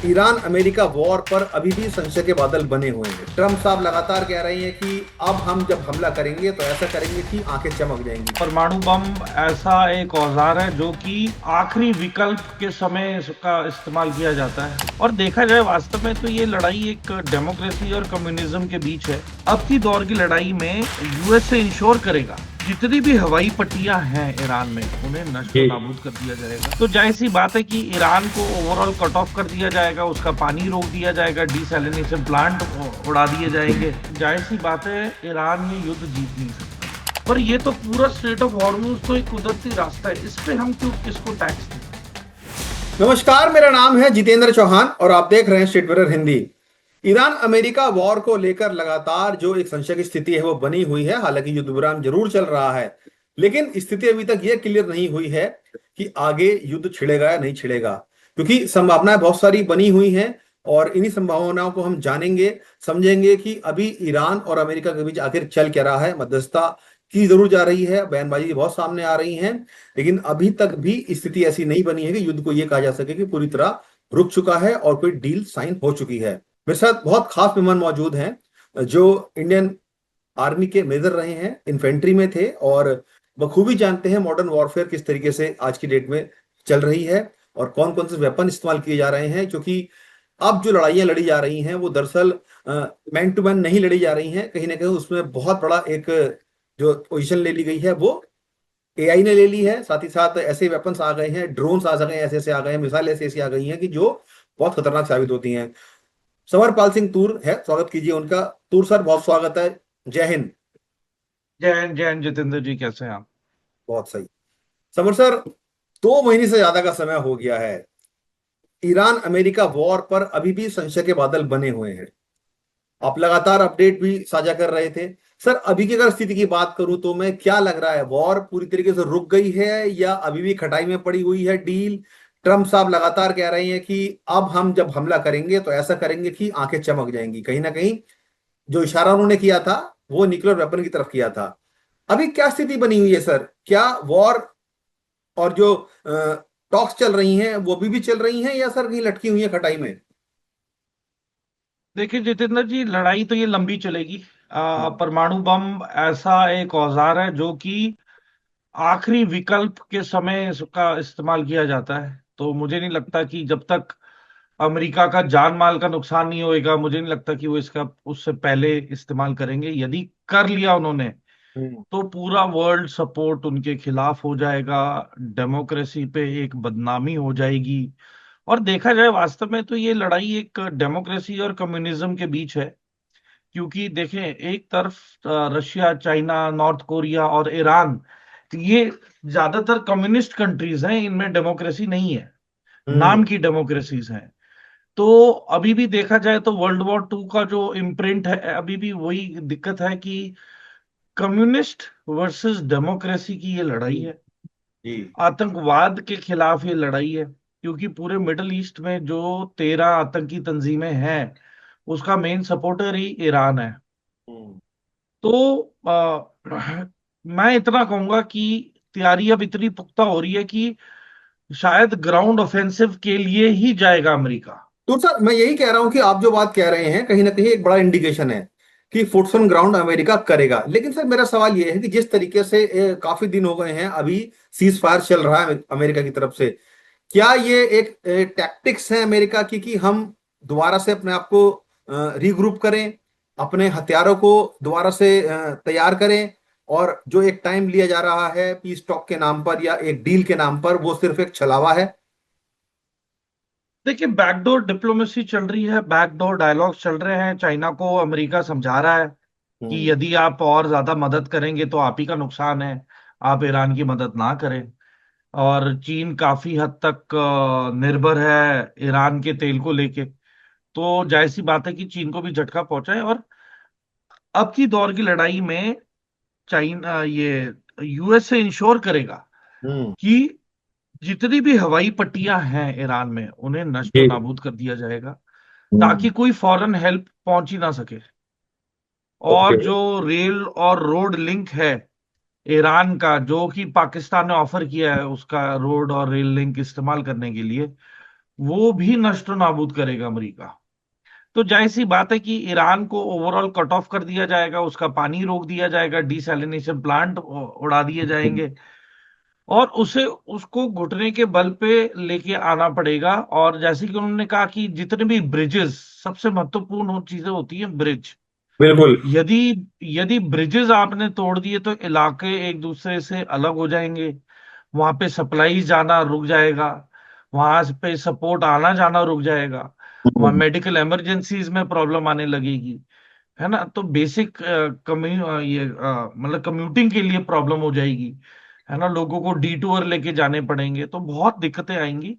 Iran America war पर अभी भी संशय के बादल बने हुए हैं। ट्रम्प साहब लगातार कह रहे हैं कि अब हम जब हमला करेंगे तो ऐसा करेंगे कि आंखें चमक जाएंगी। परमाणु बम ऐसा एक औजार है जो कि आखिरी विकल्प के समय इसका इस्तेमाल किया जाता है। और देखा जाए वास्तव में तो ये लड़ाई एक डेमोक्रेसी और कम्युनिज्म के बीच है। अब की दौर की लड़ाई में यूएसए इंश्योर करेगा जितनी भी हवाई पट्टियां हैं ईरान में उन्हें नष्ट जी। नाबूद कर दिया जाएगा। तो जाहिर सी बात है कि ईरान को ओवरऑल कट ऑफ कर दिया जाएगा, उसका पानी रोक दिया जाएगा, डीसैलिनेशन प्लांट उड़ा दिए जाएंगे। जाहिर सी बात है ईरान ये युद्ध जीत नहीं सकता। पर ये तो पूरा स्ट्रेट ऑफ हॉर्मुज तो एक कुदरती रास्ता है, इस पे हम क्यों किसको टैक्स दें। नमस्कार, मेरा नाम है जितेंद्र चौहान और आप देख रहे हैं state mirror Hindi. Iran America war को लेकर लगातार जो एक संशय की स्थिति है वो बनी हुई है। हालांकि युद्ध विराम जरूर चल रहा है, लेकिन स्थिति अभी तक ये क्लियर नहीं हुई है कि आगे युद्ध छिड़ेगा या नहीं छिड़ेगा, क्योंकि संभावनाएं बहुत सारी बनी हुई हैं। और इन्हीं संभावनाओं को हम जानेंगे, समझेंगे कि अभी ईरान और अमेरिका के बीच आखिर चल क्या रहा है। मध्यस्थता की जरूर जा रही है, बयानबाजी बहुत सामने आ रही है, लेकिन अभी तक भी स्थिति ऐसी नहीं बनी है कि युद्ध को यह कहा जा सके कि पूरी तरह रुक चुका है और कोई डील साइन हो चुकी है। मेरे साथ बहुत खास मेहमान मौजूद हैं जो इंडियन आर्मी के मेजर रहे हैं, इन्फेंट्री में थे और बखूबी जानते हैं मॉडर्न वॉरफेयर किस तरीके से आज की डेट में चल रही है और कौन कौन से वेपन इस्तेमाल किए जा रहे हैं। क्योंकि अब जो लड़ाइयां लड़ी जा रही हैं वो दरअसल मैन टू मैन नहीं लड़ी जा रही हैं, कहीं ना कहीं उसमें बहुत बड़ा एक जो पोजीशन ले ली गई है वो एआई ने ले ली है। साथ ही साथ ऐसे वेपन्स आ गए हैं, ड्रोन्स आ गए हैं, ऐसे ऐसे आ गए हैं, मिसाइल ऐसी ऐसी आ गई हैं कि जो बहुत खतरनाक साबित होती हैं। समरपाल सिंह तूर है, स्वागत कीजिए उनका। तूर सर, बहुत स्वागत है। जय हिंद। जय हिंद जितेंद्र जी, कैसे हैं आप। बहुत सही। समर सर, 2 महीने से ज्यादा का समय हो गया है। ईरान अमेरिका वॉर पर अभी भी संशय के बादल बने हुए हैं। आप लगातार अपडेट भी साझा कर रहे थे। सर, अभी की अगर स्थिति की बात करूं तो मैं क्या लग रहा है, वॉर पूरी तरीके से रुक गई है या अभी भी खटाई में पड़ी हुई है डील? ट्रम्प साहब लगातार कह रहे हैं कि अब हम जब हमला करेंगे तो ऐसा करेंगे कि आंखें चमक जाएंगी। कहीं ना कहीं जो इशारा उन्होंने किया था वो न्यूक्लियर वेपन की तरफ किया था। अभी क्या स्थिति बनी हुई है सर? क्या वॉर और जो टॉक्स चल रही हैं वो भी चल रही हैं या सर कहीं लटकी हुई है खटाई में? देखिए जितेंद्र जी, लड़ाई तो ये लंबी चलेगी। हम्म। परमाणु बम ऐसा एक औजार है जो कि आखिरी विकल्प के समय इसका इस्तेमाल किया जाता है। तो मुझे नहीं लगता कि जब तक अमेरिका का जान माल का नुकसान नहीं होएगा, मुझे नहीं लगता कि वो इसका उससे पहले इस्तेमाल करेंगे। यदि कर लिया उन्होंने हम्म। तो पूरा वर्ल्ड सपोर्ट उनके खिलाफ हो जाएगा, डेमोक्रेसी पे एक बदनामी हो जाएगी। और देखा जाए वास्तव में तो ये लड़ाई एक डेमोक्रेसी और कम्युनिज्म के बीच है। क्योंकि देखें, एक तरफ रशिया, चाइना, नॉर्थ कोरिया और ईरान, ये ज्यादातर कम्युनिस्ट कंट्रीज हैं, इनमें डेमोक्रेसी नहीं है, नाम हम्म। की डेमोक्रेसीज हैं। तो अभी भी देखा जाए तो वर्ल्ड वॉर टू का जो इम्प्रिंट है, अभी भी वही दिक्कत है कि कम्युनिस्ट वर्सेस डेमोक्रेसी की ये लड़ाई है। जी। आतंकवाद के खिलाफ ये लड़ाई है। क्योंकि पूरे मिडल ईस्ट में जो 13 आतंकी तंजीमें हैं, उसका मेन सपोर्टर ही ईरान है। हम्म। तो मैं इतना कहूंगा कि तैयारी अब इतनी पुख्ता हो रही है कि शायद ग्राउंड ऑफेंसिव के लिए ही जाएगा अमेरिका। तो सर, मैं यही कह रहा हूं कि आप जो बात कह रहे हैं कहीं ना कहीं एक बड़ा इंडिकेशन है कि फुट्स ऑन ग्राउंड अमेरिका करेगा। लेकिन सर, मेरा सवाल यह है कि जिस तरीके से काफी दिन हो गए हैं अभी सीज फायर चल रहा है अमेरिका की तरफ से, क्या ये एक टैक्टिक्स है अमेरिका की कि हम दोबारा से अपने आप को रीग्रुप करें, अपने हथियारों को दोबारा से तैयार करें, और जो एक टाइम लिया जा रहा है पीस टॉक के नाम पर या एक डील के नाम पर वो सिर्फ एक छलावा है? देखिए, बैकडोर डिप्लोमेसी चल रही है, बैकडोर डायलॉग चल रहे हैं। चाइना को अमेरिका समझा रहा है कि हम्म। यदि आप और ज्यादा मदद करेंगे तो आप ही का नुकसान है, आप ईरान की मदद ना करें। और चीन काफी हद तक निर्भर है ईरान के तेल को लेके। तो जाहिर सी बात है कि चीन को भी झटका पहुंचा है। और अब की दौर की लड़ाई में चाइना, ये यूएसए इंश्योर करेगा हम्म। कि जितनी भी हवाई पट्टियां हैं ईरान में उन्हें नष्ट जी। नाबूद कर दिया जाएगा, हम्म। ताकि कोई फॉरेन हेल्प पहुंच ही ना सके। ओके। और जो रेल और रोड लिंक है ईरान का, जो कि पाकिस्तान ने ऑफर किया है उसका रोड और रेल लिंक इस्तेमाल करने के लिए, वो भी नष्ट नाबूद करेगा अमेरिका। तो जाहिर सी बात है कि ईरान को ओवरऑल कट ऑफ कर दिया जाएगा, उसका पानी रोक दिया जाएगा, डिसैलिनेशन प्लांट उड़ा दिए जाएंगे, और उसे उसको घुटने के बल पे लेके आना पड़ेगा। और जैसे कि उन्होंने कहा कि जितने भी ब्रिजेस, सबसे महत्वपूर्ण चीजें होती है ब्रिज, बिल्कुल। यदि यदि ब्रिजेस आपने तोड़ दिए तो इलाके एक दूसरे से अलग हो जाएंगे, वहां पे सप्लाई जाना रुक जाएगा, वहां पे सपोर्ट आना जाना रुक जाएगा, वहां हम्म। मेडिकल इमरजेंसीज में प्रॉब्लम आने लगेगी, है ना। तो बेसिक मतलब कम्यूटिंग के लिए प्रॉब्लम हो जाएगी, है ना। लोगों को डिटूर लेके जाने पड़ेंगे, तो बहुत दिक्कतें आएंगी।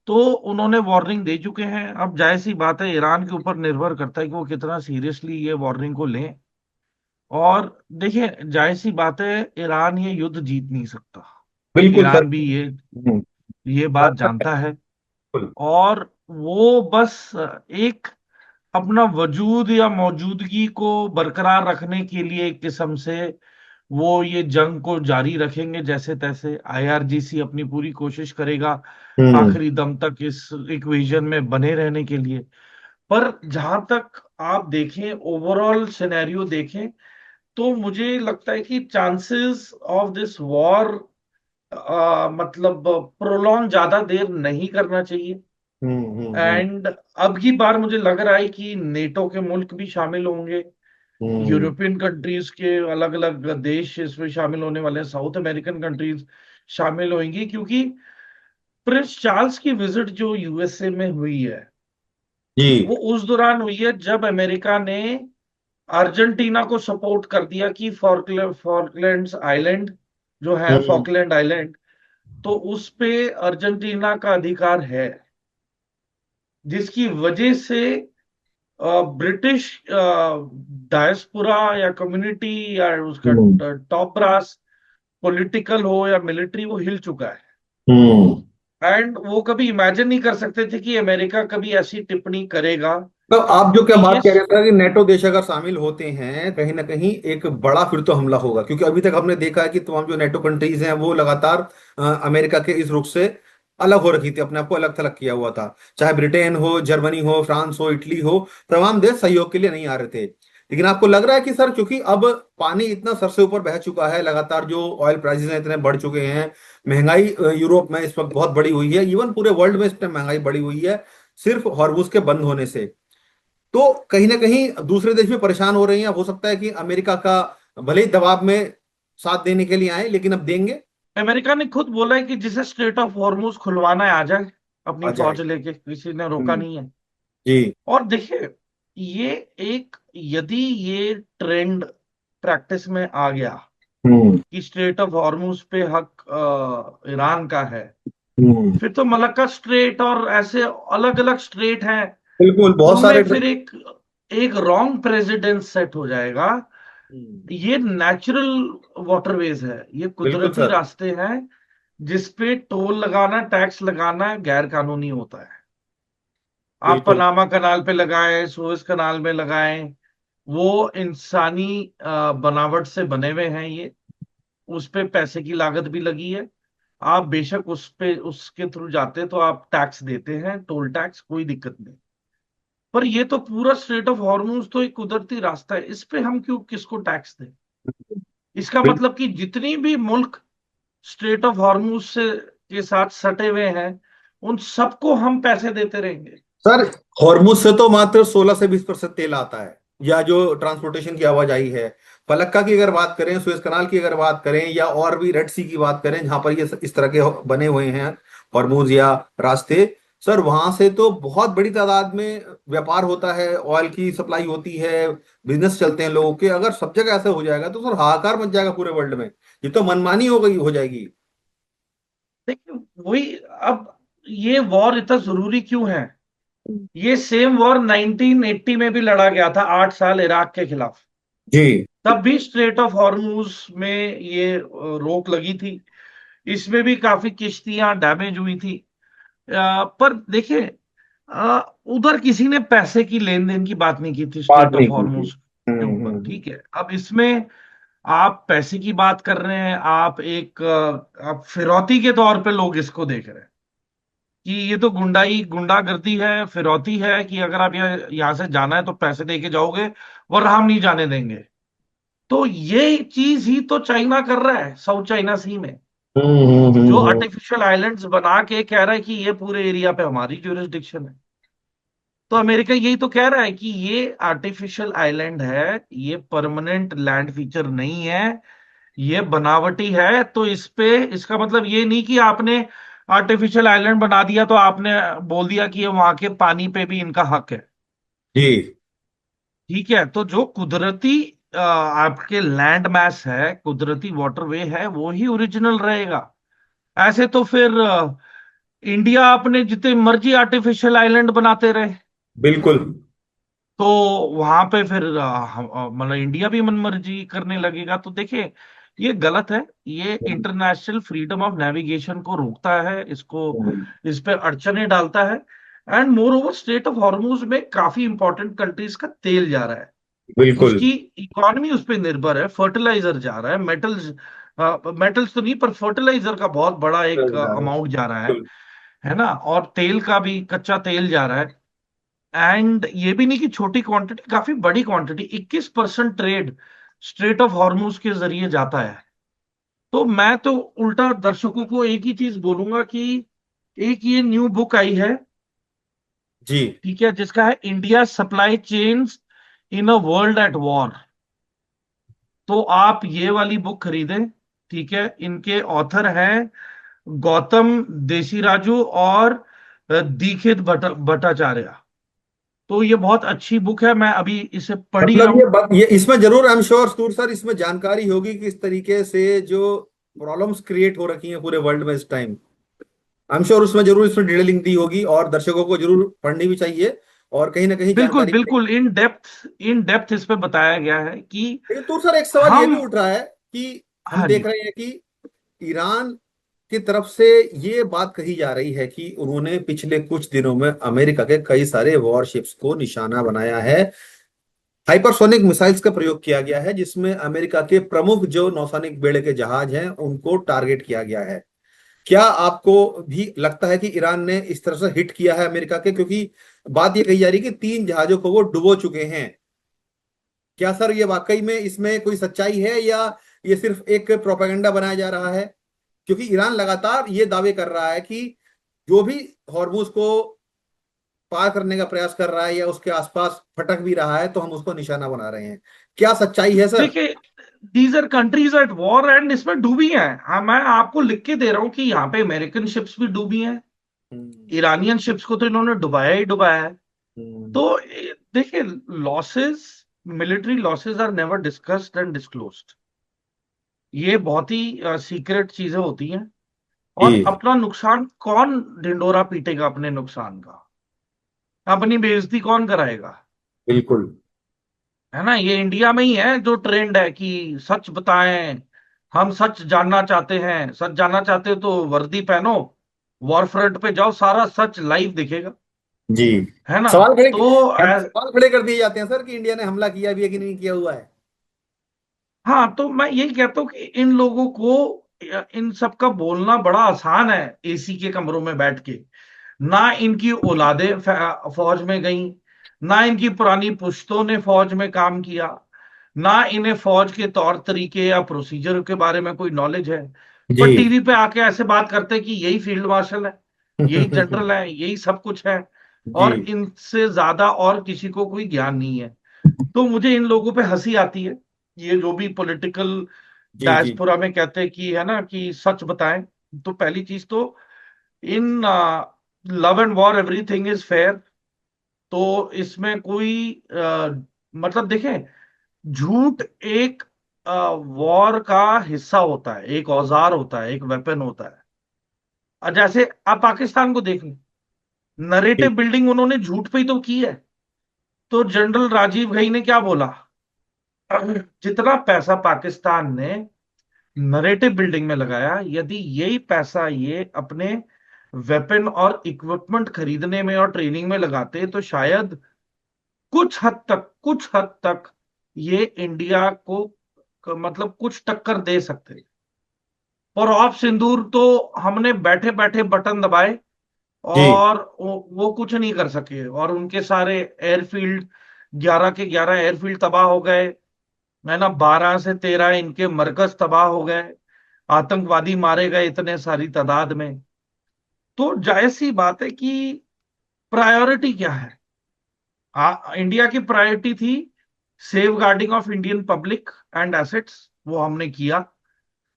तो उन्होंने वार्निंग दे चुके हैं। अब जाहिर सी बात है, ईरान के ऊपर निर्भर करता है कि वो कितना सीरियसली ये वार्निंग को लें। और देखिए, जाहिर सी बात है, ईरान ये युद्ध जीत नहीं सकता। बिल्कुल सर। ईरान भी ये बात बात कर- जानता है। बिल्कुल। और वो बस एक अपना वजूद या मौजूदगी को बरकरार रखने के लिए एक किस्म से वो ये जंग को जारी रखेंगे जैसे तैसे। आईआरजीसी अपनी पूरी कोशिश करेगा हम्म। आखिरी दम तक इस इक्वेशन में बने रहने के लिए। पर जहां तक आप देखें, ओवरऑल सिनेरियो देखें, तो मुझे लगता है कि चांसेस ऑफ दिस वॉर, मतलब प्रोलॉन्ग ज्यादा देर नहीं करना चाहिए। हम्म। एंड अब की बार मुझे लग रहा है कि नेटो के मुल्क भी शामिल होंगे, हम्म। यूरोपियन कंट्रीज के अलग अलग देश इसमें शामिल होने वाले हैं, साउथ अमेरिकन कंट्रीज शामिल होंगी, क्योंकि प्रिंस चार्ल्स की विजिट जो यूएसए में हुई है, जी। वो उस दौरान हुई है जब अमेरिका ने अर्जेंटीना को सपोर्ट कर दिया कि फॉकलैंड्स आइलैंड जो है, हम्म। फॉकलैंड आइलैंड, तो उस पे अर्जेंटीना का अधिकार है, जिसकी वजह से ब्रिटिश डायस्पोरा या कम्युनिटी या उसका हम्म। टॉप ब्रास, पॉलिटिकल हो या मिलिट्री, वो हिल चुका है। हम्म। एंड वो कभी इमेजिन नहीं कर सकते थे कि अमेरिका कभी ऐसी टिप्पणी करेगा तो आप जो क्या कि बात ये कह रहे थे कि नेटो देश अगर शामिल होते हैं कहीं ना कहीं एक बड़ा फिर तो हमला होगा, क्योंकि अभी तक हमने देखा है कि तमाम जो नेटो कंट्रीज हैं वो लगातार अमेरिका के इस रुख से अलग हो रखी थी, अपने आप को अलग थलग किया हुआ था। चाहे ब्रिटेन हो, जर्मनी हो, फ्रांस हो, इटली हो, तमाम देश सहयोग के लिए नहीं आ रहे थे। लेकिन आपको लग रहा है कि सर, क्योंकि अब पानी इतना सर से ऊपर बह चुका है, लगातार जो ऑयल प्राइसेस हैं इतने बढ़ चुके हैं, महंगाई यूरोप में इस वक्त बहुत बढ़ी हुई है, इवन पूरे वर्ल्ड में इस टाइम महंगाई बढ़ी हुई है सिर्फ हॉर्मुज के बंद होने से। तो कहीं ना कहीं दूसरे देश भी परेशान हो रहे हैं। हो सकता है कि अमेरिका का भले ही दबाव में साथ देने के लिए आए, लेकिन अब देंगे। अमेरिका ने खुद बोला है कि जिसे स्ट्रेट ऑफ हॉर्मुज खुलवाना है आ जाए, अपनी आ फौज जाए। लेके, किसी ने रोका हम्म। नहीं है। जी। और देखिए, ये एक, यदि ये ट्रेंड प्रैक्टिस में आ गया हम्म। कि स्ट्रेट ऑफ हॉर्मुज पे हक ईरान का है, हम्म। फिर तो मलक्का स्ट्रेट और ऐसे अलग अलग स्ट्रेट हैं, बिल्कुल, बहुत उनमें सारे फिर एक एक रॉन्ग प्रेसिडेंस सेट हो जाएगा। हम्म। ये नेचुरल वाटरवेज है, ये बिल्कुल कुदरती सर। रास्ते हैं, जिसपे टोल लगाना, टैक्स लगाना गैर कानूनी होता है। आप बिल्कुल। पनामा कनाल पे लगाएं, सुएज कनाल में लगाएं, वो इंसानी बनावट से बने हुए हैं ये, उस पे पैसे की लागत भी लगी है। आप बेशक उस पे उसके थ्रू जाते तो आप टैक्स देते हैं, टोल टैक्स, कोई दिक्कत नहीं। पर ये तो पूरा स्ट्रेट ऑफ हॉर्मुज तो एक कुदरती रास्ता है, इस पे हम क्यों किसको टैक्स दें? इसका बिल्कुल मतलब कि जितनी भी मुल्क स्ट्रेट ऑफ हॉर्मुज से के साथ सटे हुए हैं, उन सबको हम पैसे देते रहेंगे। सर, हॉर्मुज से तो मात्र 16 से 20% तेल आता है, या जो ट्रांसपोर्टेशन की आवाजाही है। फलक्का की अगर बात करें, सुएज कनाल की अगर बात करें, या और भी रेड सी की बात करें जहां पर ये इस तरह के बने हुए हैं हॉर्मुज या रास्ते, सर वहां से तो बहुत बड़ी तादाद में व्यापार होता है, ऑयल की सप्लाई होती है, बिजनेस चलते हैं लोगों के। अगर सब जगह ऐसे हो जाएगा तो सर हाहाकार मच जाएगा पूरे वर्ल्ड में। ये तो मनमानी हो गई, हो जाएगी। देखिए, वही, अब ये वॉर इतना जरूरी क्यों है? ये सेम वॉर 1980 में भी लड़ा गया था, 8 साल इराक के खिलाफ। जी। तब भी स्ट्रेट ऑफ हॉर्मुज में ये रोक लगी थी, इसमें भी काफी किश्तियां डैमेज हुई थी। पर देखिए, उधर किसी ने पैसे की लेन देन की बात नहीं की थी बात स्ट्रेट ऑफ नहीं की थी। हॉर्मुज के ऊपर, हम्म। ठीक है। अब इसमें आप पैसे की बात कर रहे हैं, आप फिरौती के तौर पे लोग इसको देख रहे हैं। कि ये तो गुंडागर्दी है, फिरौती है, कि अगर आप यहाँ से जाना है तो पैसे दे के जाओगे, वरना हम नहीं जाने देंगे। तो ये चीज ही तो चाइना कर रहा है साउथ चाइना सी में, जो हम्म। आर्टिफिशियल आइलैंड्स बना के कह रहा है कि ये पूरे एरिया पे हमारी ज्यूरिसडिक्शन है। तो अमेरिका यही तो कह रहा है कि ये आर्टिफिशियल आइलैंड है, ये परमानेंट लैंड फीचर नहीं है, ये बनावटी है। तो इस पे, इसका मतलब ये नहीं कि आपने आर्टिफिशियल आइलैंड बना दिया तो आपने बोल दिया कि ये वहां के पानी पे भी इनका हक है। जी ठीक है, तो जो कुदरती आपके लैंड मैस है, कुदरती वाटरवे है, वो ही ओरिजिनल रहेगा। ऐसे तो फिर इंडिया अपने जितने मर्जी आर्टिफिशियल आइलैंड बनाते रहे, बिल्कुल। तो वहां पे फिर मतलब इंडिया भी मनमर्जी करने लगेगा। तो देखिए, ये गलत है, ये इंटरनेशनल फ्रीडम ऑफ नेविगेशन को रोकता है, इसको, इस पे अड़चने डालता है। And more over, state of Hormuz में काफी इंपॉर्टेंट कंट्रीज का तेल जा रहा है, बिल्कुल। उसकी इकोनॉमी उस पर निर्भर है, फर्टिलाइजर जा रहा है, मेटल्स, मेटल्स तो नहीं पर फर्टिलाइजर का बहुत बड़ा एक अमाउंट जा रहा बिल्कुल। है ना, और तेल का भी, कच्चा तेल जा रहा है। एंड ये भी नहीं कि छोटी क्वांटिटी, काफी बड़ी quantity, 21% trade straight of Hormuz के जरिए जाता है। तो मैं तो उल्टा दर्शकों को एक ही चीज बोलूंगा कि एक ये न्यू बुक आई है, जी ठीक है, जिसका है India supply chains in a world at war. तो आप ये वाली बुक खरीदें, ठीक है। इनके ऑथर हैं गौतम देशीराजू और दीक्षित भट्टाचार्य। तो ये बहुत अच्छी बुक है, मैं अभी इसे पढ़ ही रहा मतलब हूँ। ये इसमें जरूर आई एम श्योर सूर सर, इसमें जानकारी होगी कि इस तरीके से जो प्रॉब्लम्स क्रिएट हो रखी हैं पूरे वर्ल्ड में इस टाइम, आई एम श्योर उसमें जरूर इसमें डिटेलिंग दी होगी और दर्शकों को जरूर पढ़नी भी चाहिए और कहीं ना कहीं बिल्कुल जानकारी मिलेगी। बिल्कुल, इन डेप्थ इस पे बताया गया है कि लेकिन तो सर एक सवाल ये भी हम, उठ रहा है कि हम हाँ देख जी, रहे हैं कि ईरान की तरफ से ये बात कही जा रही है कि उन्होंने पिछले कुछ दिनों में अमेरिका के कई सारे वॉरशिप्स को निशाना बनाया है। हाइपरसोनिक मिसाइल्स का प्रयोग किया गया है जिसमें अमेरिका के प्रमुख जो नौसैनिक बेड़े के जहाज हैं उनको टारगेट किया गया है। क्या आपको भी लगता है कि ईरान ने इस तरह से हिट किया है अमेरिका के, क्योंकि बात ये कही जा रही है कि 3 जहाजों को वो डुबो चुके हैं। क्या सर ये वाकई में इसमें कोई सच्चाई है या ये सिर्फ एक प्रोपेगेंडा बनाया जा रहा है? क्योंकि ईरान लगातार ये दावे कर रहा है कि जो भी हॉर्मुज को पार करने का प्रयास कर रहा है या उसके आसपास भटक भी रहा है तो हम उसको निशाना बना रहे हैं। क्या सच्चाई है सर? देखिए, these are countries at war and इसमें डूबी हैं। हाँ, मैं आपको लिख के दे रहा हूँ कि यहाँ पे अमेरिकन शिप्स भी डूबी हैं, हम्म। ईरानियन शिप्स को तो इन्होंने डुबाया ही डुबाया है। हम्म। तो देखिए, losses, military losses are never discussed and disclosed. ये बहुत ही सीक्रेट चीजें होती हैं। और जी अपना नुकसान कौन ढिंडोरा पीटेगा अपने नुकसान का, अपनी बेइज्जती कौन कराएगा? बिल्कुल। है ना, ये इंडिया में ही है जो ट्रेंड है कि सच बताएं, हम सच जानना चाहते हैं, सच जानना चाहते हो तो वर्दी पहनो, वॉर फ्रंट पे जाओ, सारा सच लाइव दिखेगा। जी है ना, सवाल खड़े तो सवाल खड़े कर दिए जाते हैं सर कि इंडिया ने हमला किया भी है कि नहीं किया हुआ है। हाँ, तो मैं यही कहता हूँ कि इन लोगों को, इन सब का बोलना बड़ा आसान है एसी के कमरों में बैठ के। ना इनकी औलादें फौज में गईं, ना इनकी पुरानी पुश्तों ने फौज में काम किया, ना इन्हें फौज के तौर तरीके या प्रोसीजर के बारे में कोई नॉलेज है। जी पर टीवी पे आके ऐसे बात करते हैं कि यही फील्ड मार्शल है, यही जनरल है, यही सब कुछ है, जी और इनसे ज्यादा और किसी को कोई ज्ञान नहीं है। तो मुझे इन लोगों पे हंसी आती है, ये जो भी पॉलिटिकल जी जी डायस्पोरा में कहते हैं कि, है ना, कि सच बताएं। तो पहली चीज तो, in love and war everything is fair. तो इसमें कोई मतलब देखें, झूठ एक वॉर का हिस्सा होता है, एक औजार होता है, एक वेपन होता है। और जैसे आप पाकिस्तान को देख लें, जी नरेटिव बिल्डिंग उन्होंने झूठ पे ही तो की है। तो जनरल राजीव घई ने क्या बोला, जितना पैसा पाकिस्तान ने नरेटिव बिल्डिंग में लगाया, यदि यही पैसा ये अपने वेपन और इक्विपमेंट खरीदने में और ट्रेनिंग में लगाते तो शायद कुछ हद तक ये इंडिया को मतलब कुछ टक्कर दे सकते। और ऑफ सिंदूर तो हमने बैठे बैठे बटन दबाए, जी। और वो कुछ नहीं कर सके, और उनके सारे एयरफील्ड, 11 के 11 एयरफील्ड तबाह हो गए, है ना, 12 से 13 इनके मरकज तबाह हो गए, आतंकवादी मारे गए इतने सारी तादाद में। तो जायज सी बात है कि प्रायोरिटी क्या है। इंडिया की प्रायोरिटी थी safeguarding of Indian public and assets, वो हमने किया,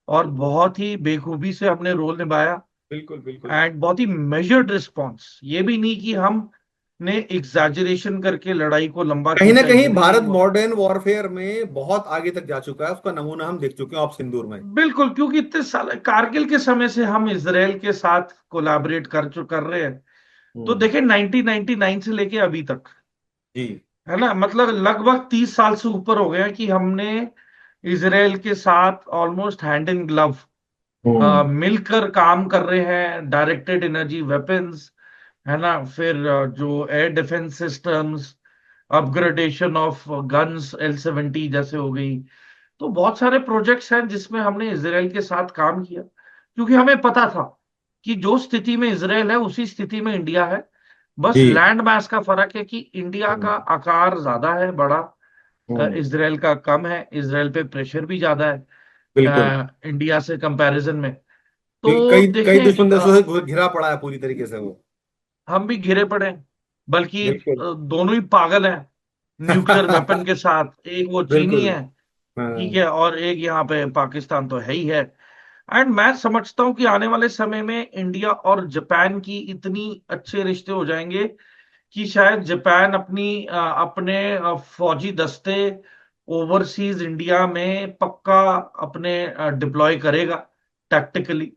और बहुत ही बेखूबी से हमने रोल निभाया। बिल्कुल बिल्कुल। एंड बहुत ही मेजर्ड रिस्पॉन्स, ये भी नहीं कि हमने एग्जैजरेशन करके लड़ाई को लंबा कहीं ना खींचा, कहीं ये भी नहीं भारत हुआ। मॉडर्न वॉरफेयर में बहुत आगे तक जा चुका है, उसका नमूना हम देख चुके हैं ऑफ सिंदूर में। बिल्कुल, क्योंकि इतने साल कारगिल के समय से हम इसराइल के साथ कोलैबोरेट कर रहे हैं। तो हम्म। देखें 1999 से लेके अभी तक, जी। है ना, मतलब लगभग 30 साल से ऊपर हो गया कि हमने इसराइल के साथ ऑलमोस्ट हैंड इन ग्लव हम्म। मिलकर काम कर रहे हैं। डायरेक्टेड एनर्जी वेपन्स, है ना, फिर जो air defence systems, upgradation of guns L-70 जैसे हो गई। तो बहुत सारे प्रोजेक्ट्स हैं जिसमें हमने इसराइल के साथ काम किया, क्योंकि हमें पता था कि जो स्थिति में इसराइल है उसी स्थिति में इंडिया है। बस जी। लैंड मास का फर्क है कि इंडिया का हम्म। आकार ज्यादा है, बड़ा, हम्म। इसराइल का कम है। इसराइल पे प्रेशर भी ज्यादा है बिल्कुल। इंडिया से कंपैरिजन में। तो कई कई देखें, दुश्मन देशों से घिरा पड़ा है पूरी तरीके से वो। हम भी घिरे पड़े हैं, बल्कि बिल्कुल। दोनों ही पागल हैं न्यूक्लियर वेपन के साथ। एक वो चीनी बिल्कुल। है, ठीक हाँ। है, और एक यहाँ पे पाकिस्तान तो है ही है। एंड मैं समझता हूँ कि आने वाले समय में इंडिया और जापान की इतनी अच्छे रिश्ते हो जाएंगे कि शायद जापान अपने फौजी दस्ते ओवरसीज इंडिया में पक्का अपने डिप्लॉय करेगा टैक्टिकली।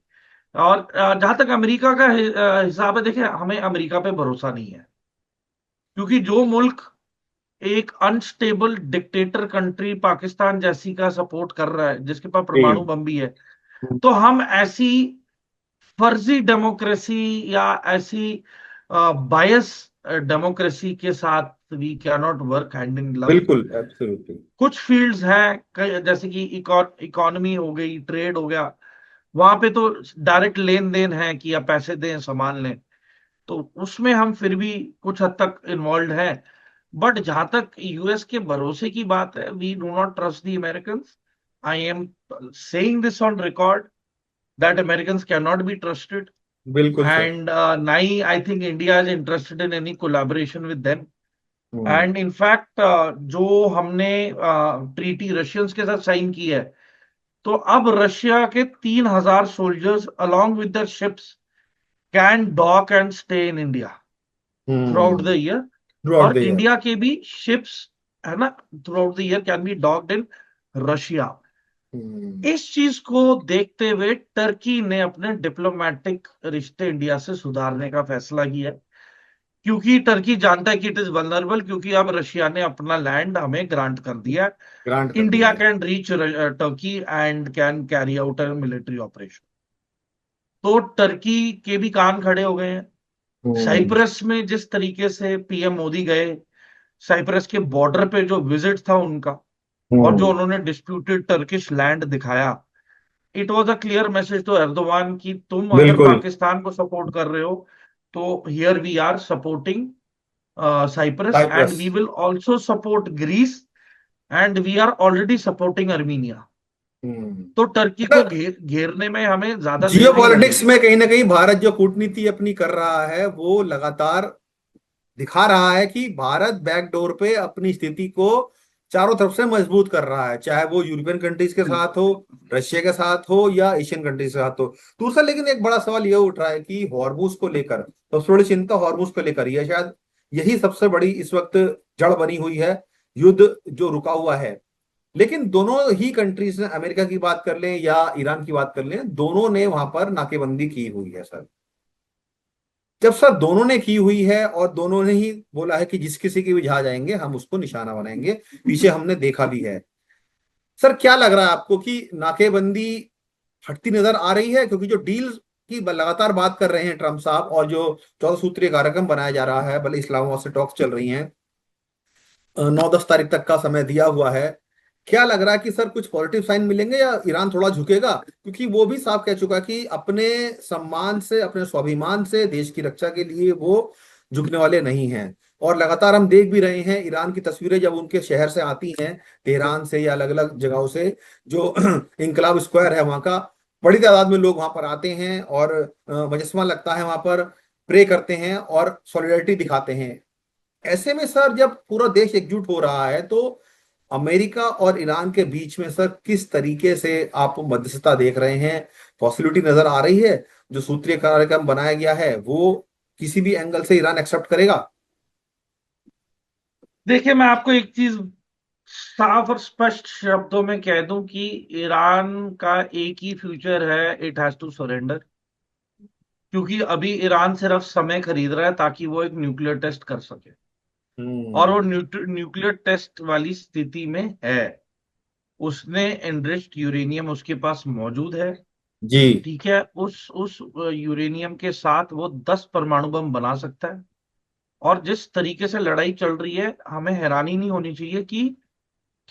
और जहां तक अमेरिका का हिसाब है, देखिए हमें अमेरिका पे भरोसा नहीं है, क्योंकि जो मुल्क एक अनस्टेबल डिक्टेटर कंट्री पाकिस्तान जैसी का सपोर्ट कर रहा है, जिसके पास परमाणु जी। बम भी है, तो हम ऐसी फर्जी डेमोक्रेसी या ऐसी बायस डेमोक्रेसी के साथ we can not work hand in glove. बिल्कुल एब्सोल्युटली। कुछ फील्ड्स हैं जैसे कि इकोनॉमी हो गई, ट्रेड हो गया, वहां पे तो डायरेक्ट लेन देन है कि आप पैसे दें सामान लें, तो उसमें हम फिर भी कुछ हद तक इन्वॉल्व हैं। बट जहां तक यूएस के भरोसे की बात है, we do not trust the American. I am saying this on record that American can not be trusted. बिल्कुल सर। एंड ना ही I think India is interested in any collaboration with them. Hmm. And in fact जो हमने treaty Russians के साथ sign की है, तो अब रशिया के 3,000 soldiers along with the ships can dock and stay in India throughout the hmm. Year. Throughout the और ईयर। इंडिया के भी शिप्स, है ना, throughout the year can be docked in Russia. Hmm. इस चीज को देखते हुए टर्की ने अपने डिप्लोमेटिक रिश्ते इंडिया से सुधारने का फैसला किया है, क्योंकि टर्की जानता है कि इट इज वल्नरेबल, क्योंकि अब रशिया ने अपना लैंड हमें ग्रांट कर दिया है। ग्रांट कर दिया इंडिया है। Can reach Turkey and can carry out a military operation. तो टर्की के भी कान खड़े हो गए हैं। हम्म। साइप्रस में जिस तरीके से पीएम मोदी गए, साइप्रस के बॉर्डर पे जो विजिट था उनका, और जो हम्म। उन्होंने डिस्प्यूटेड टर्किश लैंड दिखाया, it was a clear message to Erdogan कि तुम अगर बिल्कुल। पाकिस्तान को सपोर्ट कर रहे हो, तो here we are supporting Cyprus, and Cyprus. We will also support Greece, and we are already supporting Armenia. Hmm. तो टर्की को मतलब घेरने में हमें ज्यादा जियो देर नहीं पॉलिटिक्स लगेगी। में कहीं ना कहीं भारत जो कूटनीति अपनी कर रहा है वो लगातार दिखा रहा है कि भारत बैकडोर पे अपनी स्थिति को चारों तरफ से मजबूत कर रहा है, चाहे वो यूरोपियन कंट्रीज के साथ हो, रशिया के साथ हो या एशियन कंट्रीज के साथ हो। दूसरा लेकिन एक बड़ा सवाल यह उठ रहा है कि हॉर्मूज को लेकर सबसे बड़ी चिंता हॉर्मूज को लेकर ही है, शायद यही सबसे बड़ी इस वक्त जड़ बनी हुई है, युद्ध जो रुका हुआ है। लेकिन दोनों ही कंट्रीज ने, अमेरिका की बात कर लें या ईरान की बात कर लें, दोनों ने वहां पर नाकेबंदी की हुई है सर। जब सर दोनों ने की हुई है और दोनों ने ही बोला है कि जिस किसी के भी जहाज आएंगे हम उसको निशाना बनाएंगे, पीछे हमने देखा भी है। सर क्या लग रहा है आपको कि नाकेबंदी हटती नजर आ रही है? क्योंकि जो डील की लगातार बात कर रहे हैं ट्रंप साहब, और जो 14 सूत्रीय कार्यक्रम बनाया जा रहा है, भले इस्लामाबाद से टॉक्स चल रही हैं, 9-10 तारीख तक का समय दिया हुआ है, क्या लग रहा है कि सर कुछ पॉजिटिव साइन मिलेंगे या ईरान थोड़ा झुकेगा? क्योंकि वो भी साफ कह चुका कि अपने सम्मान से, अपने स्वाभिमान से, देश की रक्षा के लिए वो झुकने वाले नहीं हैं। और लगातार हम देख भी रहे हैं ईरान की तस्वीरें जब उनके शहर से आती हैं, तेहरान से या अलग अलग जगहों से, जो इंकलाब स्क्वायर है वहां का, बड़ी तादाद में लोग वहां पर आते हैं और मजस्मा लगता है वहां पर, प्रे करते हैं और सॉलिडारिटी दिखाते हैं। ऐसे में सर जब पूरा देश एकजुट हो रहा है तो अमेरिका और ईरान के बीच में सर किस तरीके से आप मध्यस्थता देख रहे हैं? पॉसिबिलिटी नजर आ रही है जो सूत्रीय कार्यक्रम बनाया गया है वो किसी भी एंगल से ईरान एक्सेप्ट करेगा? देखिए, मैं आपको एक चीज साफ और स्पष्ट शब्दों में कह दूं कि ईरान का एक ही फ्यूचर है, इट हैज टू सरेंडर। क्योंकि अभी ईरान सिर्फ समय खरीद रहा है ताकि वो एक न्यूक्लियर टेस्ट कर सके, और वो हम्म। न्यूक्लियर टेस्ट वाली स्थिति में है। उसने एनरिच्ड यूरेनियम उसके पास मौजूद है। जी। ठीक है, उस यूरेनियम के साथ वो 10 परमाणु बम बना सकता है। और जिस तरीके से लड़ाई चल रही है, हमें हैरानी नहीं होनी चाहिए कि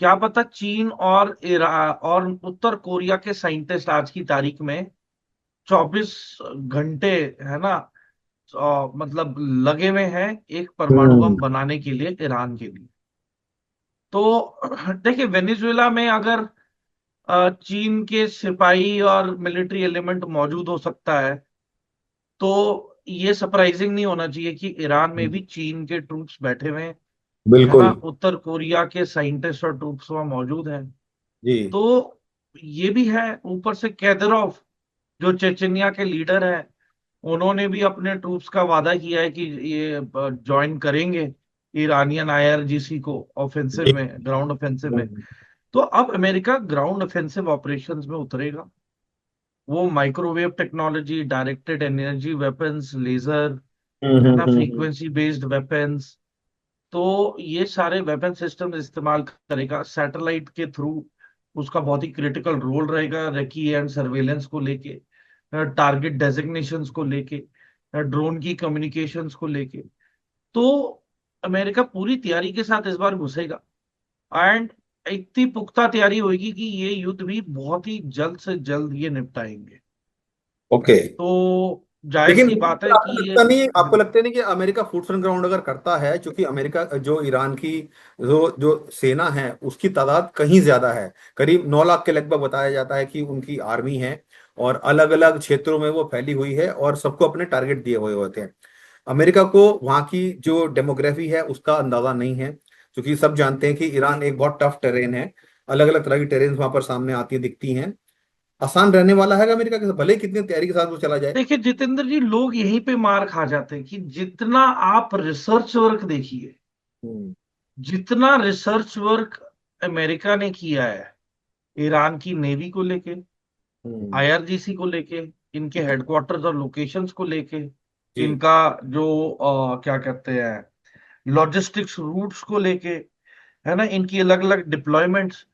क्या पता चीन और और उत्तर कोरिया के साइंटिस्ट आज की तारीख में 24 घंटे, है ना, मतलब लगे हुए हैं एक परमाणु हम्म। बम बनाने के लिए ईरान के लिए। तो देखिए, वेनेजुएला में अगर चीन के सिपाही और मिलिट्री एलिमेंट मौजूद हो सकता है, तो ये सरप्राइजिंग नहीं होना चाहिए कि ईरान में भी चीन के ट्रूप्स बैठे हुए हैं। है ना, बिल्कुल। उत्तर कोरिया के साइंटिस्ट और ट्रूप्स वहां मौजूद हैं। जी। तो ये भी है, ऊपर से कैदरोव जो चेचनिया के लीडर है, उन्होंने भी अपने ट्रूप्स का वादा किया है कि ये ज्वाइन करेंगे ईरानियन आईआरजीसी को ऑफेंसिव जी। में, ग्राउंड ऑफेंसिव में। हम्म। तो अब अमेरिका ग्राउंड ऑफेंसिव ऑपरेशंस में उतरेगा। वो microwave technology, directed energy weapons, laser, hmm. है ना, हम्म। फ्रीक्वेंसी बेस्ड वेपन्स, तो ये सारे वेपन सिस्टम इस्तेमाल करेगा सैटेलाइट के थ्रू। उसका बहुत ही क्रिटिकल रोल रहेगा रेकी एंड सर्वेलेंस को लेके, टारगेट डेजिग्नेशंस को लेके, ड्रोन की कम्युनिकेशंस को लेके। तो अमेरिका पूरी तैयारी के साथ इस बार घुसेगा। एंड इतनी पुख्ता तैयारी होगी कि ये युद्ध भी बहुत ही जल्द से जल्द ये निपटाएंगे। ओके। तो जाहिर लेकिन सी बात है कि आपको ये लगता नहीं, आपको लगता नहीं कि अमेरिका फुट ऑन ग्राउंड अगर करता है, क्योंकि अमेरिका जो ईरान की जो जो सेना है उसकी तादाद कहीं ज्यादा है, करीब 9 लाख के लगभग बताया जाता है कि उनकी आर्मी है, और अलग अलग क्षेत्रों में वो फैली हुई है और सबको अपने टारगेट दिए हुए होते हैं। अमेरिका को वहाँ की जो डेमोग्राफी है उसका अंदाजा नहीं है, क्योंकि सब जानते हैं कि ईरान एक बहुत टफ टेरेन है, अलग अलग तरह की टेरेन वहां पर सामने आती दिखती हैं। आसान रहने वाला है अमेरिका के साथ, भले ही कितनी तैयारी के साथ वो चला जाए। देखिए जितेंद्र जी, लोग यहीं पे मार खा जाते हैं कि जितना आप रिसर्च वर्क देखिए, हम्म। जितना रिसर्च वर्क अमेरिका ने किया है ईरान की नेवी को लेके, हम्म। आईआरजीसी को लेके, इनके हेडक्वार्टर्स और लोकेशंस को लेके, जी। इनका जो क्या कहते हैं, लॉजिस्टिक्स रूट्स को लेके, है ना, इनकी अलग अलग डिप्लॉयमेंट्स,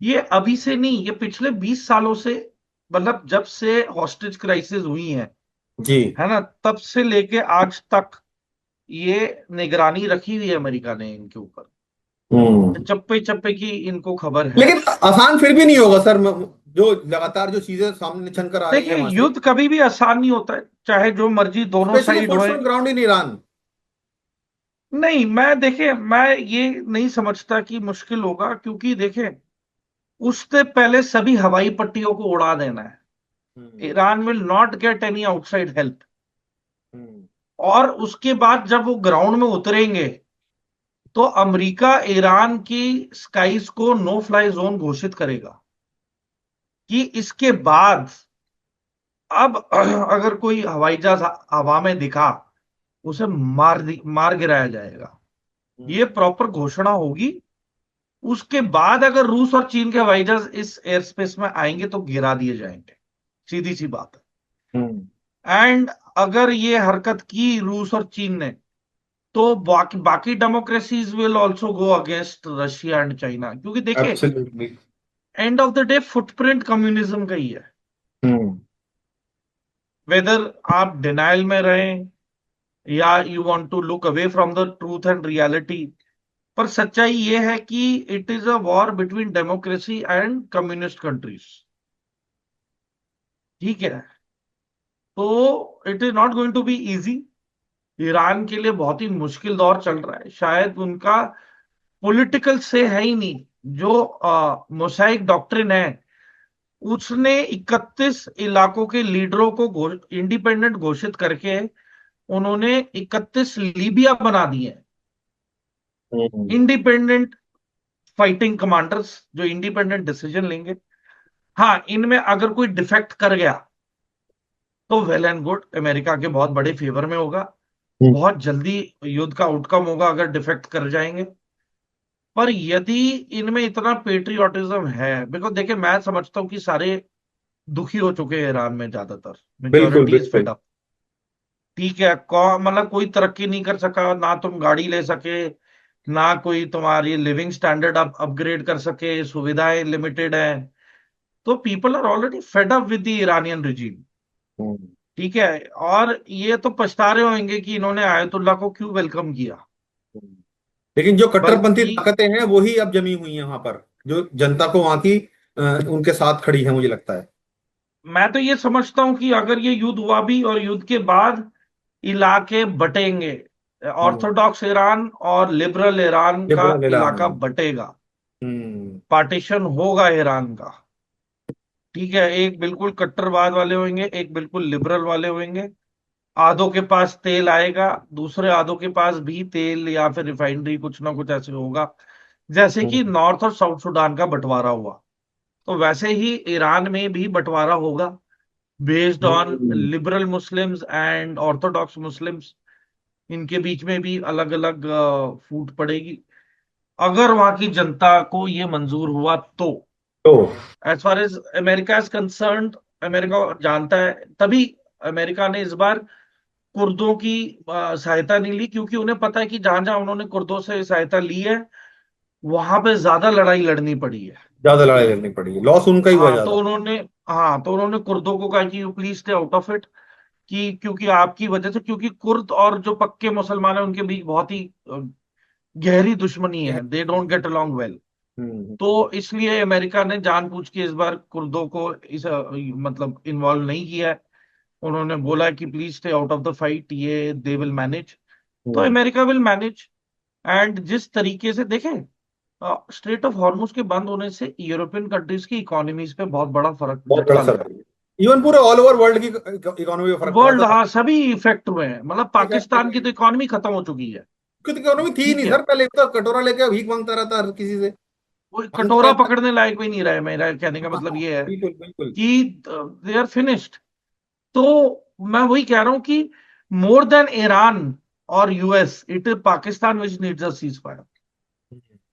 ये अभी से नहीं, ये पिछले 20 सालों से, मतलब जब से हॉस्टेज क्राइसिस हुई जी। है ना, तब से लेके आज तक ये निगरानी रखी हुई है अमेरिका ने इनके ऊपर। हम्म। चप्पे चप्पे की इनको खबर है। लेकिन आसान फिर भी नहीं होगा सर, जो लगातार जो चीजें सामने छन कर आ रही है देखिए, वहां से, युद्ध कभी भी आसान नहीं होता है, चाहे जो मर्जी दोनों स्पेशली साइड फोर्स होए। On ground in Iran. नहीं, मैं देखिए, मैं ये नहीं समझता कि मुश्किल होगा, क्योंकि देखिए, उससे पहले सभी हवाई पट्टियों को उड़ा देना है। Hmm. Iran will not get any outside help. Hmm. और उसके बाद जब वो ग्राउंड में उतरेंगे, तो अमेरिका ईरान की स्काईज को नो फ्लाई जोन घोषित करेगा कि इसके बाद अब अगर कोई हवाई जहाज हवा में दिखा, उसे मार गिराया जाएगा। ये हम्म। प्रॉपर घोषणा होगी। उसके बाद अगर रूस और चीन के हवाई जहाज इस एयर स्पेस में आएंगे तो गिरा दिए जाएंगे, सीधी सी बात हम्म। है। एंड अगर ये हरकत की रूस और चीन ने, तो बाकी बाकी democracies will also go against Russia and China, क्योंकि देखिए, absolutely. End of the day footprint communism का ही है। हम्म। वेदर आप डिनाइल में रहें या you want to look away from the truth and reality, पर सच्चाई ये है कि it is a war between democracy and communist countries. ठीक है। तो it is not going to be easy. Iran के लिए बहुत ही मुश्किल दौर चल रहा है, शायद उनका पॉलिटिकल से है ही नहीं। जो मोसाइक डॉक्ट्रिन है, उसने 31 इलाकों के लीडरों को इंडिपेंडेंट घोषित करके उन्होंने 31 लीबिया बना दिए। हम्म। इंडिपेंडेंट फाइटिंग कमांडर्स जो इंडिपेंडेंट डिसीजन लेंगे। हाँ, इनमें अगर कोई डिफेक्ट कर गया तो वेल एंड गुड, अमेरिका के बहुत बड़े फेवर में होगा। हम्म। बहुत जल्दी युद्ध का आउटकम होगा अगर डिफेक्ट कर जाएंगे। पर यदि इनमें इतना पेट्रियोटिज्म है, बिकॉज देखिए मैं समझता हूँ कि सारे दुखी हो चुके हैं ईरान में, ज्यादातर बिल्कुल मेजोरिटी इज बिल्कुल। Fed up. ठीक है, मतलब कोई तरक्की नहीं कर सका, ना तुम गाड़ी ले सके, ना कोई तुम्हारी लिविंग स्टैंडर्ड अपग्रेड कर सके, सुविधाएं लिमिटेड है। तो people are already fed up with the Iranian regime. Hmm. ठीक है। और ये तो पछता रहे होंगे कि इन्होंने आयतुल्ला को क्यों वेलकम किया। लेकिन जो कट्टरपंथी बल्कि ताकतें हैं वही अब जमी हुई हैं वहां पर, जो जनता को वहां की उनके साथ खड़ी है, मुझे लगता है। मैं तो ये समझता हूं कि अगर ये युद्ध हुआ भी और युद्ध के बाद इलाके बटेंगे, हम्म। ऑर्थोडॉक्स ईरान और लिबरल ईरान का लिबरल ईरान। इलाका बटेगा। हम्म। पार्टीशन होगा ईरान का। ठीक है, एक बिल्कुल कट्टरवाद वाले होंगे, एक बिल्कुल लिबरल वाले होंगे। आधों के पास तेल आएगा, दूसरे आधों के पास भी तेल या फिर रिफाइनरी, कुछ ना कुछ ऐसे होगा। जैसे कि हम्म। नॉर्थ और साउथ सुडान का बंटवारा हुआ, तो वैसे ही ईरान में भी बंटवारा होगा, based on hmm. Liberal Muslims and Orthodox Muslims. इनके बीच में भी अलग अलग फूट पड़ेगी, अगर वहां की जनता को ये मंजूर हुआ तो। तो as far as America is concerned, America जानता है, तभी अमेरिका ने इस बार कुर्दों की सहायता नहीं ली, क्योंकि उन्हें पता है कि जहां जहां उन्होंने कुर्दों से सहायता ली है वहां पे ज्यादा लड़ाई लड़नी पड़ी है। ज्यादा लड़ाई लड़नी पड़ी, लॉस उनका ही हुआ हाँ तो ज्यादा। उन्होंने हाँ तो उन्होंने कुर्दों को कहा कि you please stay out of it, कि क्योंकि आपकी वजह से, क्योंकि कुर्द और जो पक्के मुसलमान हैं उनके बीच बहुत ही गहरी दुश्मनी है, they don't get along well. Hmm. तो इसलिए अमेरिका ने जानबूझ के इस बार कुर्दों को इस मतलब इन्वॉल्व नहीं किया है। उन्होंने बोला कि please stay out of the fight, ये दे विल मैनेज। तो hmm. America will manage. And जिस तरीके से देखें, स्ट्रेट ऑफ हॉर्मुज के बंद होने से यूरोपियन कंट्रीज की इकोनॉमीज पे बहुत बड़ा फर्क बहुत बड़ा झटका असर लगा। पड़ा। इवन पूरे ऑल ओवर वर्ल्ड की इकोनॉमी में फर्क पड़ा वर्ल्ड, था। हाँ, सभी इफेक्ट हुए हैं, मतलब इफेक्ट पाकिस्तान की हुए। तो इकोनॉमी खत्म हो चुकी है। क्योंकि इकोनॉमी थी ही ठीक नहीं है, सर, पहले तो कटोरा लेके भीख मांगता रहता हर किसी से। वो मांगता कटोरा रहता। पकड़ने लायक भी नहीं रहे, मेरा कहने का हाँ, मतलब ये है बिल्कुल बिल्कुल। कि दे आर फिनिश्ड। तो मैं वही कह रहा हूं कि मोर देन ईरान और US, it is Pakistan which needs a ceasefire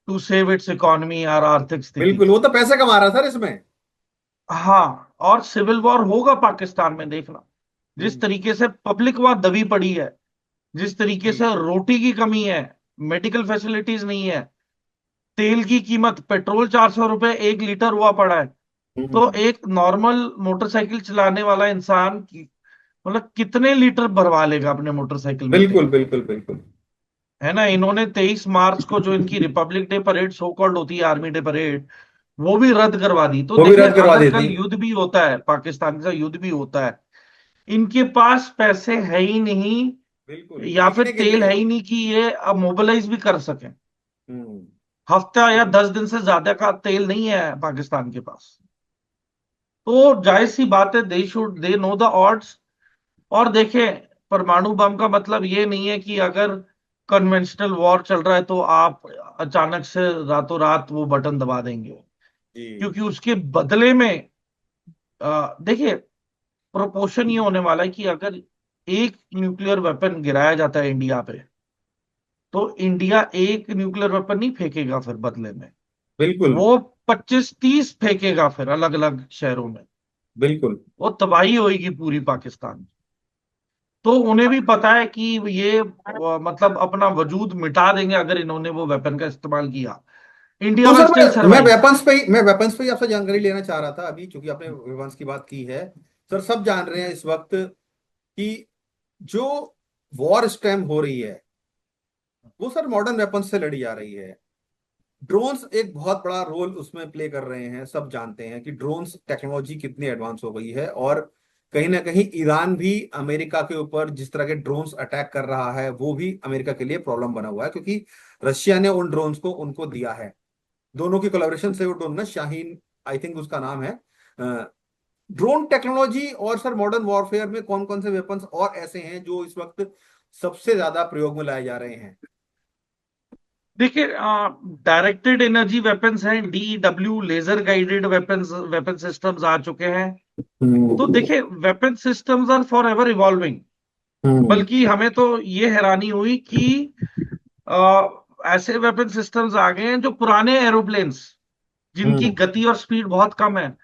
to save its economy और आर्थिक स्थिति। बिल्कुल, वो तो पैसे कमा रहा था सर इसमें। हाँ, और सिविल वॉर होगा पाकिस्तान में, देखना। जिस हम्म। तरीके से पब्लिक वहां दबी पड़ी है, जिस तरीके जी। से रोटी की कमी है, मेडिकल फैसिलिटीज नहीं है, तेल की कीमत, पेट्रोल 400 रुपए 1 लीटर हुआ पड़ा है। तो हम्म। एक नॉर्मल मोटरसाइकिल चलाने वाला इंसान मतलब कितने लीटर भरवा लेगा अपने मोटरसाइकिल में बिल्कुल तेल। बिल्कुल बिल्कुल। है ना, इन्होंने 23 मार्च को जो इनकी Republic day parade so called होती है, आर्मी डे परेड, वो भी रद्द करवा दी। तो वो भी देखिए, रद्द करवा अगर देती। कल युद्ध भी होता है, पाकिस्तान के साथ युद्ध भी होता है, इनके पास पैसे है ही नहीं, बिल्कुल, या फिर खरीदने के तेल लिए। है ही नहीं कि ये अब मोबिलाइज भी कर सकें। हम्म। हफ्ता या 10 दिन से ज्यादा का तेल नहीं है पाकिस्तान के पास। तो जाहिर सी बात है, दे नो द ऑड्स। और देखें, परमाणु बम का मतलब ये नहीं है कि अगर कन्वेंशनल वॉर चल रहा है तो आप अचानक से रातों रात वो बटन दबा देंगे। जी। क्योंकि उसके बदले में देखिए, प्रोपोर्शन ये होने वाला है कि अगर एक न्यूक्लियर वेपन गिराया जाता है इंडिया पे, तो इंडिया एक न्यूक्लियर वेपन नहीं फेंकेगा फिर बदले में, बिल्कुल वो 25-30 फेंकेगा फिर अलग अलग शहरों में। बिल्कुल। वो तबाही होगी पूरी पाकिस्तान। तो उन्हें भी पता है कि ये मतलब अपना वजूद मिटा देंगे अगर इन्होंने वो वेपन का इस्तेमाल किया। इंडिया तो विल सर स्टिल सर्वाइव। मैं वेपन्स पे ही आपसे जानकारी लेना चाह रहा था अभी, क्योंकि आपने वेपन्स की बात की है। सर सब जान रहे हैं इस वक्त कि जो वॉर स्क्रैम हो रही है, वो सर मॉडर्न वेपन्स से लड़ी जा रही है। ड्रोन्स एक बहुत बड़ा रोल उसमें प्ले कर रहे हैं। सब जानते हैं कि ड्रोन्स टेक्नोलॉजी कितनी एडवांस हो गई है, और कहीं ना कहीं ईरान भी अमेरिका के ऊपर जिस तरह के ड्रोन्स अटैक कर रहा है वो भी अमेरिका के लिए प्रॉब्लम बना हुआ है, क्योंकि रशिया ने उन ड्रोन्स को उनको दिया है। दोनों की कोलैबोरेशन से वो ड्रोन ना, शाहीन आई थिंक उसका नाम है। ड्रोन टेक्नोलॉजी और सर मॉडर्न वॉरफेयर में कौन कौन से वेपन्स और ऐसे हैं जो इस वक्त सबसे ज्यादा प्रयोग में लाए जा रहे हैं? देखिए, डायरेक्टेड एनर्जी वेपन्स हैं, DW, laser guided weapons, weapon systems आ चुके हैं। तो हम्म। देखिए, weapon systems are forever evolving. Hmm. बल्कि हमें तो ये हैरानी हुई कि ऐसे वेपन सिस्टम्स आ गए हैं जो पुराने एरोप्लेन्स, जिनकी हम्म। गति और स्पीड बहुत कम है,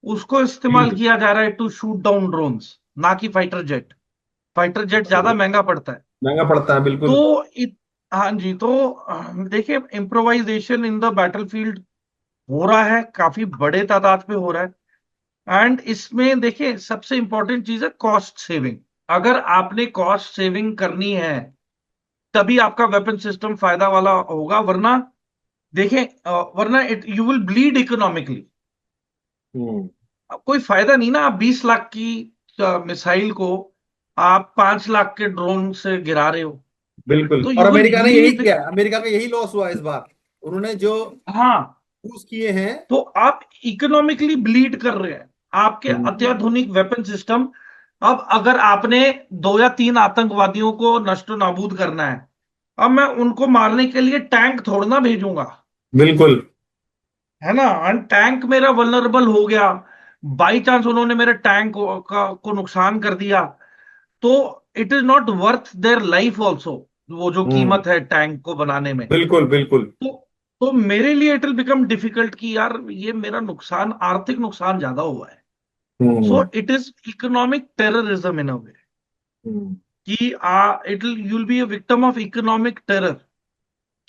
उसको इस्तेमाल हम्म। किया जा रहा है टू शूट डाउन ड्रोन्स, ना कि फाइटर जेट। फाइटर जेट ज्यादा महंगा पड़ता है। महंगा पड़ता है बिल्कुल। तो हाँ जी, तो देखिए, इम्प्रोवाइजेशन इन द बैटलफील्ड हो रहा है, काफी बड़े तादाद पे हो रहा है। एंड इसमें देखिए, सबसे इंपॉर्टेंट चीज है कॉस्ट सेविंग। अगर आपने कॉस्ट सेविंग करनी है, तभी आपका वेपन सिस्टम फायदा वाला होगा, वरना देखें, वरना यू विल ब्लीड इकोनॉमिकली। हम्म। कोई फायदा नहीं ना, आप 20 लाख की मिसाइल को आप 5 लाख के ड्रोन से गिरा रहे हो। बिल्कुल, तो और यू विल अमेरिका ने यही ब्लीड। किया है। अमेरिका का यही लॉस हुआ इस बार। उन्होंने जो हाँ, यूज किए हैं। तो आप इकोनॉमिकली ब्लीड कर रहे हैं आपके हम्म। अत्याधुनिक वेपन सिस्टम। अब अगर आपने 2 या 3 आतंकवादियों को नष्ट नाबूद करना है, अब मैं उनको मारने के लिए टैंक थोड़ा ना भेजूंगा, बिल्कुल। है ना। एंड टैंक मेरा वल्नरेबल हो गया, बाई चांस उन्होंने मेरे टैंक को नुकसान कर दिया, तो it is not worth their life also, वो जो हम्म। कीमत है टैंक को बनाने में। बिल्कुल बिल्कुल। तो तो मेरे लिए इट विल बिकम डिफिकल्ट कि यार ये मेरा नुकसान, आर्थिक नुकसान ज्यादा हुआ है। So hmm. It is economic terrorism in a way, hmm. कि it will you will be a victim of economic terror,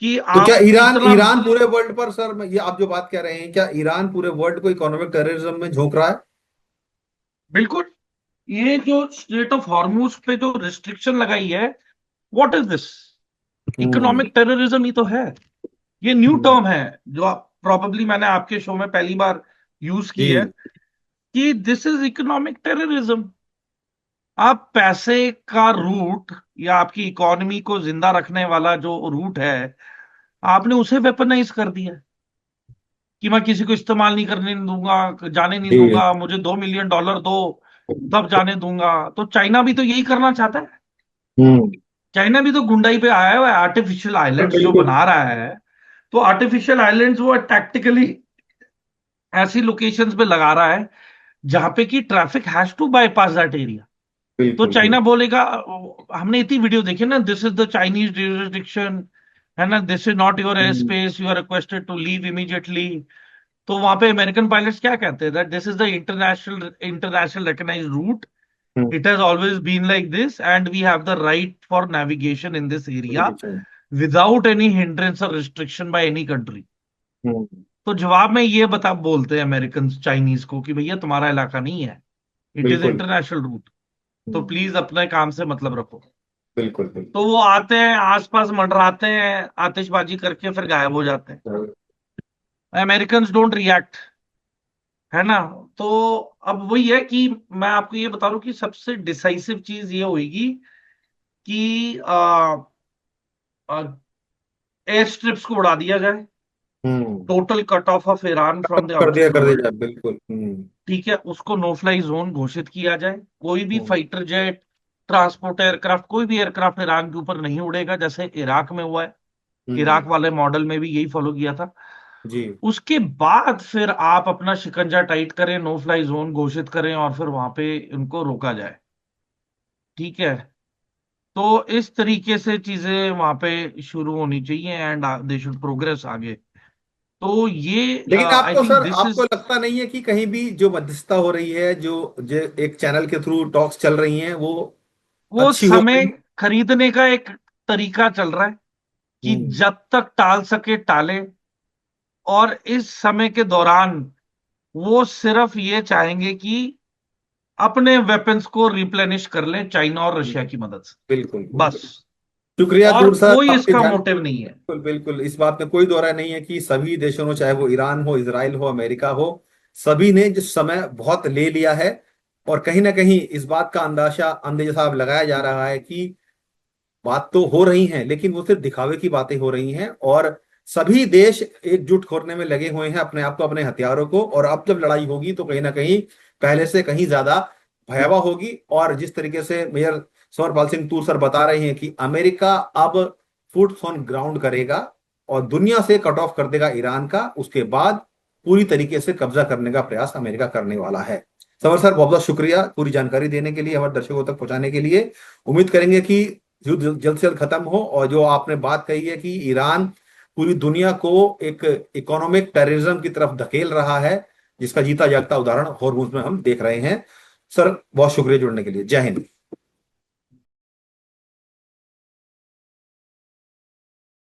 कि तो क्या आप ईरान इतना ईरान पूरे वर्ल्ड पर सर, ये आप जो बात कह रहे हैं, क्या ईरान पूरे वर्ल्ड को इकोनॉमिक टेररिज्म में झोंक रहा है? बिल्कुल। ये जो स्टेट ऑफ हॉर्मूज पे जो रिस्ट्रिक्शन लगाई है, what is this? Hmm. Economic terrorism ही तो है। ये न्यू हम्म। टर्म है जो आप प्रॉबली मैंने आपके शो में पहली बार यूज की है, जी। कि दिस इज इकोनॉमिक टेररिज्म। आप पैसे का रूट, या आपकी इकोनॉमी को जिंदा रखने वाला जो रूट है, आपने उसे वेपनाइज कर दिया, कि मैं किसी को इस्तेमाल नहीं करने दूंगा, जाने नहीं जी। दूंगा, मुझे $2 मिलियन दो, तब जाने दूंगा। तो चाइना भी तो यही करना चाहता है। हम्म। चाइना भी तो गुंडाई पे आया हुआ है, आर्टिफिशियल आइलैंड्स जो बिल्कुल। बना रहा है। तो आर्टिफिशियल आइलैंड्स वो टैक्टिकली ऐसी लोकेशंस पे लगा रहा है जहां पे कि traffic has to bypass that area. तो बिल्कुल। चाइना बिल्कुल। बोलेगा, हमने इतनी वीडियो देखी ना, this is the Chinese jurisdiction, है ना, this is not your air hmm. Space, you are requested to leave immediately. तो वहां पे अमेरिकन पायलट्स क्या कहते हैं, that this is the international recognised route, hmm. It has always been like this, and we have the right for navigation in this area without any hindrance और restriction by any country. Hmm. तो जवाब में ये बता बोलते हैं American Chinese को कि भैया तुम्हारा इलाका नहीं है, इट इज बिल्कुल। इंटरनेशनल रूट, तो हम्म। प्लीज अपने काम से मतलब रखो। बिल्कुल तो बिल्कुल। वो आते हैं, आसपास मंडराते हैं, आतिशबाजी करके फिर गायब हो जाते हैं। अमेरिकन डोंट रिएक्ट, है ना। तो अब वही है कि मैं आपको ये बता रहा हूं कि सबसे डिसाइसिव चीज ये होगी कि एयर स्ट्रिप्स को उड़ा दिया जाए, hmm. Total cut off of Iran from the कर आउटसाइड दिया वर्ल्ड। जाए बिल्कुल। हम्म। ठीक है, उसको नो फ्लाई जोन घोषित किया जाए। कोई भी हम्म। फाइटर जेट, ट्रांसपोर्ट एयरक्राफ्ट, कोई भी एयरक्राफ्ट ईरान के ऊपर नहीं उड़ेगा, जैसे इराक में हुआ है। हम्म। इराक वाले मॉडल में भी यही फॉलो किया था। जी। उसके बाद फिर आप अपना शिकंजा टाइट करें, नो फ्लाई जोन घोषित करें, और फिर वहां पे उनको रोका जाए। ठीक है। तो इस तरीके से चीजें वहां पे शुरू होनी चाहिए, एंड दे शुड प्रोग्रेस आगे। तो ये लेकिन आई आपको थिंक सर, दिस आपको इज, लगता नहीं है कि कहीं भी जो मध्यस्थता हो रही है, जो एक चैनल के थ्रू टॉक्स चल रही हैं, वो वो अच्छी हो समय रही? खरीदने का एक तरीका चल रहा है, कि हम्म। जब तक टाल सके टाले। और इस समय के दौरान वो सिर्फ ये चाहेंगे कि अपने वेपन्स को रिप्लेनिश कर लें चाइना और रशिया की मदद से, बिल्कुल बस। बिल्कुल। शुक्रिया और तूर सर, कोई आपकी इसका जान। मोटिव नहीं है। बिल्कुल बिल्कुल, इस बात में कोई दो राय नहीं है कि सभी देशों ने, चाहे वो ईरान हो, इसराइल हो, अमेरिका हो, सभी ने जिस समय बहुत ले लिया है। और कहीं ना कहीं इस बात का अंदाजा अंदेशा साहब लगाया जा रहा है कि बात तो हो रही है, लेकिन वो सिर्फ दिखावे की बातें हो रही हैं। और सभी देश एकजुट होने में लगे हुए हैं अपने आप को, अपने हथियारों को। और अब जब लड़ाई होगी तो कहीं ना कहीं पहले से कहीं ज्यादा भयावह होगी। और जिस तरीके से मेजर समरपाल सिंह तूर सर बता रहे हैं कि अमेरिका अब फुट ऑन ग्राउंड करेगा और दुनिया से कट ऑफ कर देगा ईरान का, उसके बाद पूरी तरीके से कब्जा करने का प्रयास अमेरिका करने वाला है। समर सर, बहुत बहुत शुक्रिया पूरी जानकारी देने के लिए, हमारे दर्शकों तक पहुंचाने के लिए। उम्मीद करेंगे कि युद्ध जल्द से जल्द खत्म हो। और जो आपने बात कही है कि ईरान पूरी दुनिया को एक इकोनॉमिक टेररिज्म की तरफ धकेल रहा है, जिसका जीता जागता उदाहरण हॉर्मुज में हम देख रहे हैं। सर, बहुत शुक्रिया जुड़ने के लिए। जय हिंद।